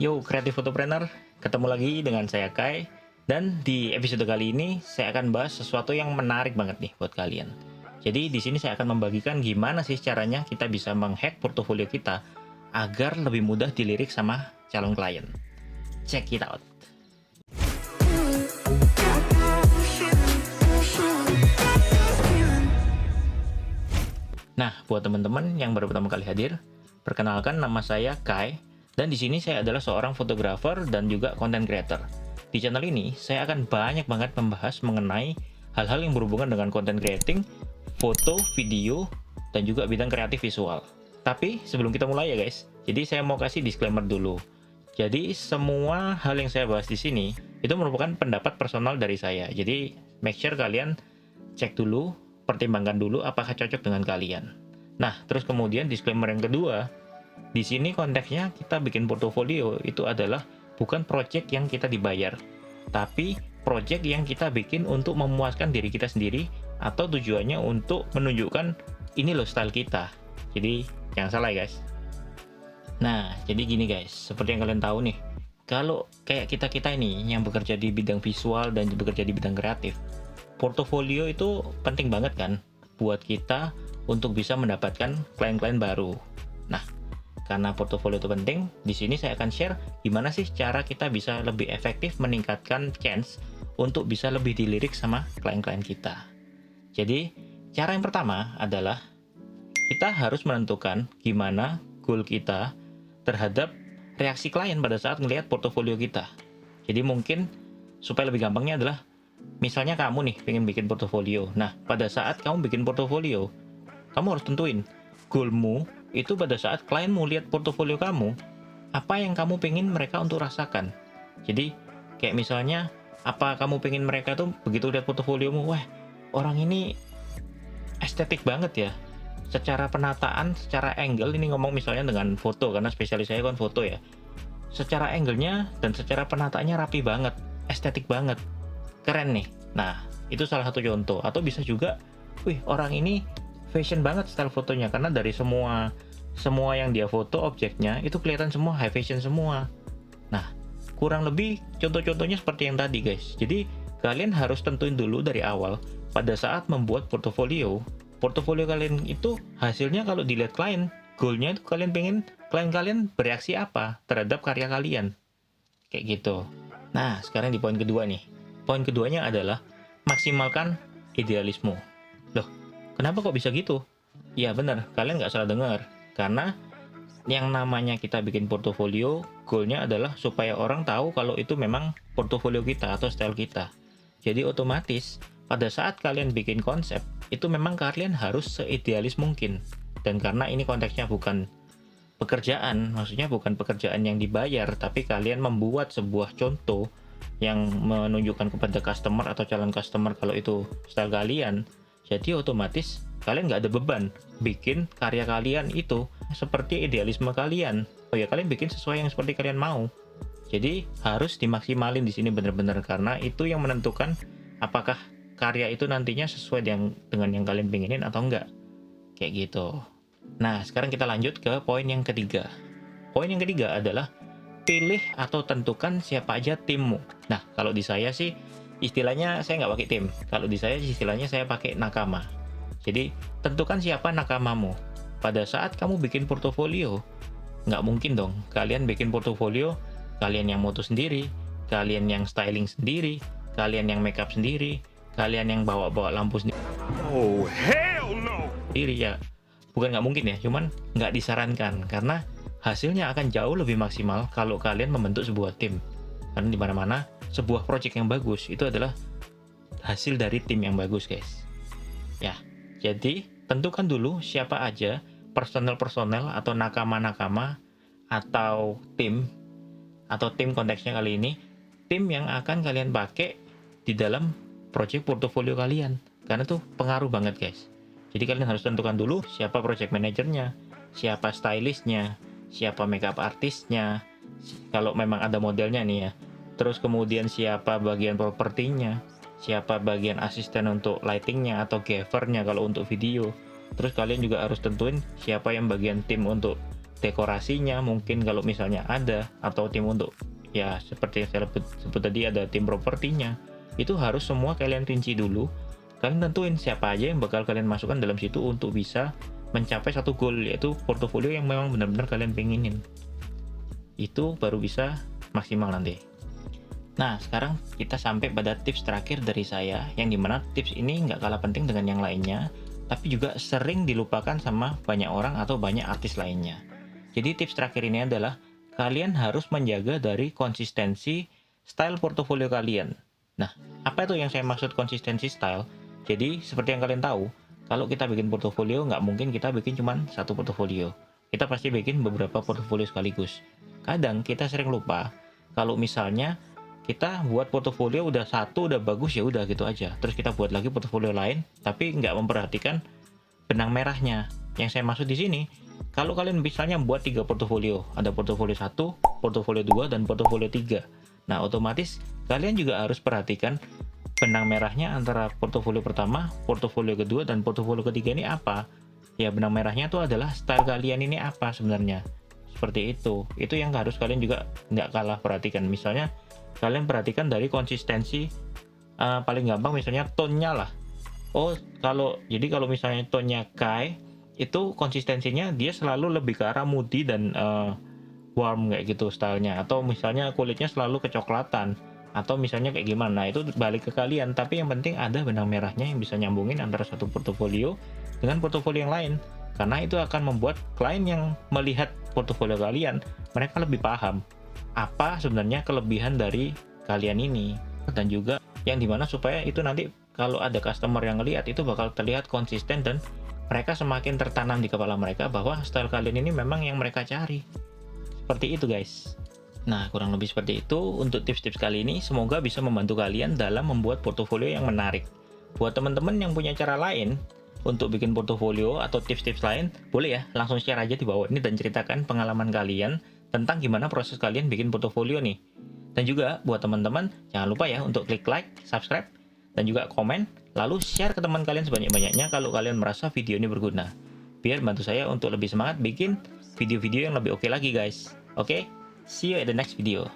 Yo, kreatif photopreneur, ketemu lagi dengan saya Kai. Dan di episode kali ini saya akan bahas sesuatu yang menarik banget nih buat kalian. Jadi di sini saya akan membagikan gimana sih caranya kita bisa menghack portofolio kita agar lebih mudah dilirik sama calon klien. Check it out. Nah, buat teman-teman yang baru pertama kali hadir, perkenalkan nama saya Kai, dan di sini saya adalah seorang fotografer dan juga content creator. Di channel ini, saya akan banyak banget membahas mengenai hal-hal yang berhubungan dengan content creating, foto, video, dan juga bidang kreatif visual. Tapi sebelum kita mulai ya guys, jadi saya mau kasih disclaimer dulu. Jadi semua hal yang saya bahas di sini itu merupakan pendapat personal dari saya. Jadi make sure kalian cek dulu, pertimbangkan dulu apakah cocok dengan kalian. Nah, terus kemudian disclaimer yang kedua, di sini konteksnya kita bikin portofolio itu adalah bukan project yang kita dibayar, tapi project yang kita bikin untuk memuaskan diri kita sendiri atau tujuannya untuk menunjukkan ini loh style kita. Jadi jangan salah ya guys. Nah, jadi gini guys, seperti yang kalian tahu nih, kalau kayak kita-kita ini yang bekerja di bidang visual dan bekerja di bidang kreatif, portofolio itu penting banget kan buat kita untuk bisa mendapatkan klien-klien baru. Nah, karena portofolio itu penting, di sini saya akan share gimana sih cara kita bisa lebih efektif meningkatkan chance untuk bisa lebih dilirik sama klien-klien kita. Jadi, cara yang pertama adalah kita harus menentukan gimana goal kita terhadap reaksi klien pada saat melihat portofolio kita. Jadi mungkin supaya lebih gampangnya adalah misalnya kamu nih pengen bikin portofolio. Nah, pada saat kamu bikin portofolio, kamu harus tentuin goalmu itu pada saat klienmu lihat portofolio kamu, apa yang kamu pengen mereka untuk rasakan. Jadi, kayak misalnya, apa kamu pengen mereka tuh begitu lihat portofoliomu, wah, orang ini estetik banget ya. Secara penataan, secara angle, ini ngomong misalnya dengan foto, karena spesialis saya kan foto ya. Secara angle-nya dan secara penataannya rapi banget, estetik banget. Keren nih. Nah, itu salah satu contoh. Atau bisa juga, wih, orang ini fashion banget style fotonya karena dari semua yang dia foto objeknya itu kelihatan semua high fashion semua. Nah, kurang lebih contoh-contohnya seperti yang tadi guys. Jadi, kalian harus tentuin dulu dari awal pada saat membuat portofolio kalian itu hasilnya kalau dilihat klien, goalnya itu kalian pengen klien kalian bereaksi apa terhadap karya kalian. Kayak gitu. Nah, sekarang di poin kedua nih. Poin keduanya adalah maksimalkan idealisme. Loh, kenapa kok bisa gitu? Ya benar, kalian nggak salah dengar. Karena yang namanya kita bikin portofolio, goalnya adalah supaya orang tahu kalau itu memang portofolio kita atau style kita. Jadi otomatis, pada saat kalian bikin konsep, itu memang kalian harus seidealis mungkin. Dan karena ini konteksnya bukan pekerjaan, maksudnya bukan pekerjaan yang dibayar, tapi kalian membuat sebuah contoh yang menunjukkan kepada customer atau calon customer kalau itu style kalian, jadi otomatis kalian nggak ada beban bikin karya kalian itu seperti idealisme kalian. Oh ya, kalian bikin sesuai yang seperti kalian mau. Jadi harus dimaksimalin di sini benar-benar karena itu yang menentukan apakah karya itu nantinya sesuai dengan yang kalian pengenin atau enggak. Kayak gitu. Nah, sekarang kita lanjut ke poin yang ketiga. Poin yang ketiga adalah pilih atau tentukan siapa aja timmu. Nah, kalau di saya sih istilahnya saya nggak pakai tim. Kalau di saya istilahnya saya pakai nakama. Jadi, tentukan siapa nakamamu. Pada saat kamu bikin portofolio, nggak mungkin dong kalian bikin portofolio, kalian yang moto sendiri, kalian yang styling sendiri, kalian yang makeup sendiri, kalian yang bawa-bawa lampu sendiri. Oh, hell no! Ya, bukan nggak mungkin ya, cuman nggak disarankan karena hasilnya akan jauh lebih maksimal kalau kalian membentuk sebuah tim. Karena di mana-mana sebuah project yang bagus itu adalah hasil dari tim yang bagus, guys. Ya, jadi tentukan dulu siapa aja personel-personel atau nakama-nakama atau tim konteksnya kali ini, tim yang akan kalian pakai di dalam project portofolio kalian. Karena tuh pengaruh banget, guys. Jadi kalian harus tentukan dulu siapa project manajernya, siapa stylistnya, siapa makeup artisnya, kalau memang ada modelnya nih ya. Terus kemudian siapa bagian propertinya, siapa bagian asisten untuk lightingnya atau gavernya kalau untuk video. Terus kalian juga harus tentuin siapa yang bagian tim untuk dekorasinya mungkin kalau misalnya ada, atau tim untuk ya seperti yang saya sebut tadi ada tim propertinya, itu harus semua kalian rinci dulu. Kalian tentuin siapa aja yang bakal kalian masukkan dalam situ untuk bisa mencapai satu goal, yaitu portofolio yang memang benar-benar kalian pengenin. Itu baru bisa maksimal nanti. Nah, sekarang kita sampai pada tips terakhir dari saya, yang dimana tips ini nggak kalah penting dengan yang lainnya, tapi juga sering dilupakan sama banyak orang atau banyak artis lainnya. Jadi tips terakhir ini adalah kalian harus menjaga dari konsistensi style portofolio kalian. Nah, apa itu yang saya maksud konsistensi style? Jadi, seperti yang kalian tahu, kalau kita bikin portofolio, nggak mungkin kita bikin cuma satu portofolio. Kita pasti bikin beberapa portofolio sekaligus. Kadang kita sering lupa, kalau misalnya kita buat portofolio udah satu, udah bagus, ya udah gitu aja. Terus kita buat lagi portofolio lain, tapi nggak memperhatikan benang merahnya. Yang saya maksud di sini, kalau kalian misalnya buat 3 portofolio, ada portofolio 1, portofolio 2, dan portofolio 3. Nah, otomatis kalian juga harus perhatikan benang merahnya antara portofolio pertama, portofolio kedua, dan portofolio ketiga ini apa. Ya, benang merahnya itu adalah style kalian ini apa sebenarnya. Seperti itu. Itu yang harus kalian juga nggak kalah perhatikan. Misalnya, kalian perhatikan dari konsistensi, paling gampang misalnya tone-nya lah. Oh, jadi kalau misalnya tone-nya Kai, itu konsistensinya dia selalu lebih ke arah moody dan warm kayak gitu stylenya. Atau misalnya kulitnya selalu kecoklatan, atau misalnya kayak gimana. Nah, itu balik ke kalian. Tapi yang penting ada benang merahnya yang bisa nyambungin antara satu portofolio dengan portofolio yang lain. Karena itu akan membuat klien yang melihat portofolio kalian, mereka lebih paham apa sebenarnya kelebihan dari kalian ini, dan juga yang dimana supaya itu nanti kalau ada customer yang ngelihat itu bakal terlihat konsisten dan mereka semakin tertanam di kepala mereka bahwa style kalian ini memang yang mereka cari. Seperti itu guys. Nah, kurang lebih seperti itu untuk tips-tips kali ini. Semoga bisa membantu kalian dalam membuat portofolio yang menarik. Buat teman-teman yang punya cara lain untuk bikin portofolio atau tips-tips lain, boleh ya langsung share aja di bawah ini dan ceritakan pengalaman kalian tentang gimana proses kalian bikin portofolio nih. Dan juga buat teman-teman, jangan lupa ya untuk klik like, subscribe, dan juga komen, lalu share ke teman kalian sebanyak-banyaknya kalau kalian merasa video ini berguna. Biar bantu saya untuk lebih semangat bikin video-video yang lebih oke lagi guys. Oke, see you at the next video.